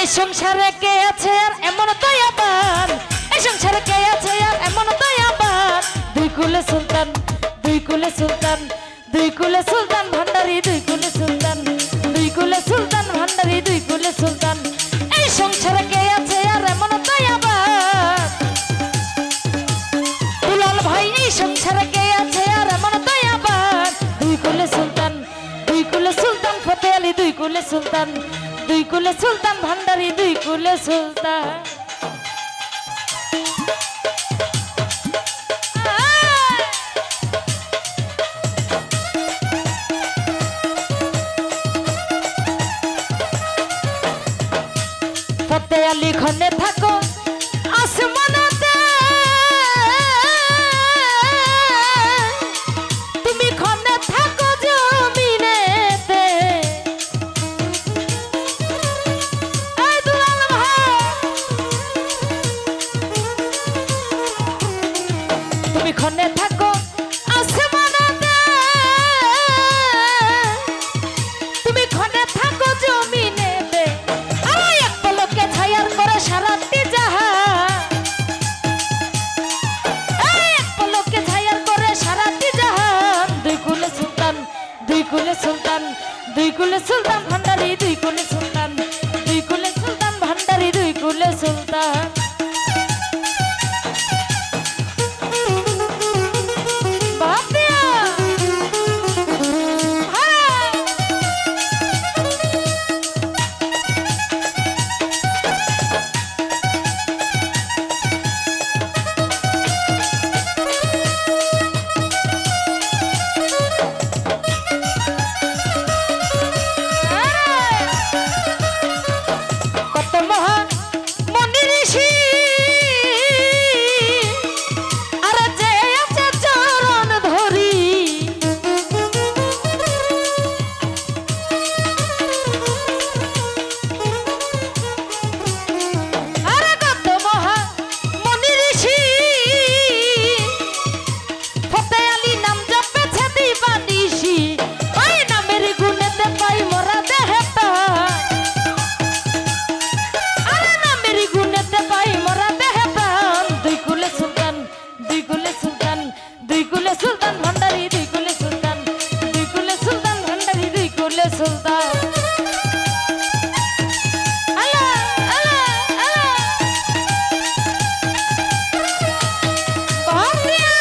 এই সংসারে কে আছে আর এমন দয়াবান, এই সংসারে কে আছে আর এমন দয়াবান। দুই কুলে সুলতান, দুই কুলে সুলতান, দুই কুলে সুলতান ভান্ডারি, দুই কুলে সুলতান, দুই কুলে সুলতান ভান্ডারি, দুই কুলে সুলতান। এই সংসারে কে আছে আর এমন দয়াবান। দুলাল ভাই এই সংসারে কে আছে আর এমন দয়াবান। দুই কুলে সুলতান, দুই কুলে সুলতান ফতে আলী, দুই কুলে সুলতান, দুই কুলে সুলতান ভান্ডারি, দুই কুলে সুলতান। ফতে আলী খনে থাকো আসমানতে, তুমি খনে থাকো জমিনেতে। এই দুলাল ভাই তুমি খনে থাকো আসমানতে, তুমি খনে থাকো জমিনেতে। আরে এক পলকে ছায়ার করে সারাটি জাহান, এক পলকে ছায়ার করে সারাটি জাহান। দুই কুলে সুলতান, দুই কুলে সুলতান, দুই কুলে সুলতান ভান্ডারি, দুই কুলে সুলতান, দুই কুলে সুলতান ভান্ডারি, দুই কুলে সুলতান। বাপিয়া হ্যাঁ কত মহা মনি ঋষি আর যে আছে চরণ ধরি। আরে কত মহা মনি ঋষি ফতে আলী নাম জপেছে দিবানিশি। ওই নামের গুণেতে পাই মোরা দেহটা, আরে নামের গুণেতে পাই মোরা দেহে প্রাণ। দুই কুলে সুলতান, দুই কুলে সুলতান, দুই কুলে সুলতান ভান্ডারি, দুই কুলে সুলতান, দুই কুলে সুলতান ভান্ডারি, দুই কুলে সুলতান। আল্লাহ আল্লাহ আল্লাহ বাপিয়া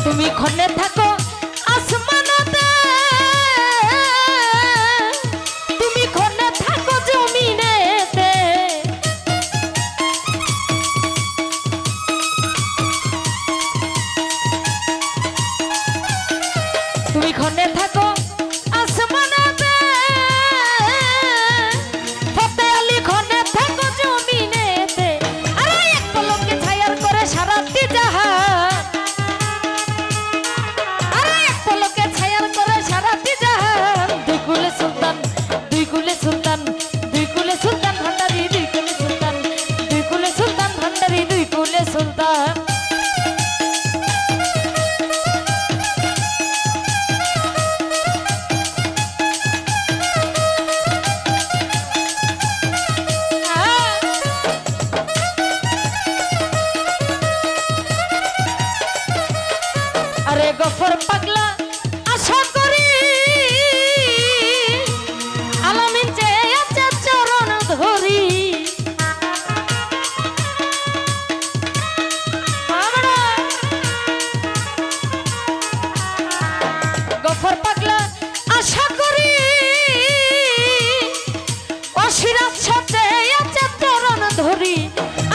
তুমি খনে থাকো আসমানতে, তুমি খনে থাকো জমিনেতে। তুমি খনে থাকো আসমানতে, ফতে আলী খনে থাকো জমিনেতে। আরে এক পলকে ছায়ার করে সারাটি জাহান, আরে এক পলকে ছায়ার করে সারাটি জাহান। দুই কুলে সুলতান, দুই কুলে সুলতান, দুই কুলে সুলতান ভান্ডারি, দুই কুলে সুলতান, দুই কুলে সুলতান ভান্ডারি, দুই কুলে সুলতান। আরে গফর পাগলা আশা করি আলামিন যে আছে চরণ ধরি। আমরা গফর পাগলা আশা করি অসিরাজ সাথে আছে চরণ ধরি।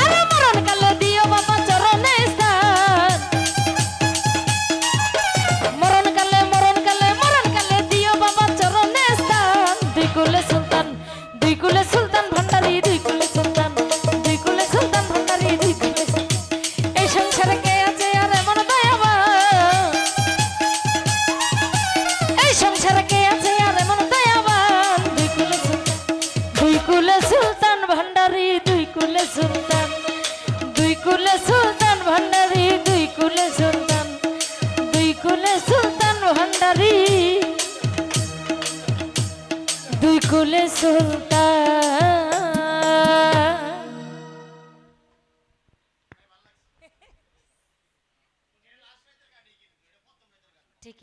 আরে মরণ কালে দিও বাবা চরণে স্থান, কুলে সুলতান, দুই কুলে সুলতান ভান্ডারি, দুই কুলে সুলতান, দুই কুলে সুলতান ভান্ডারি, দুই কুলে সুলতান।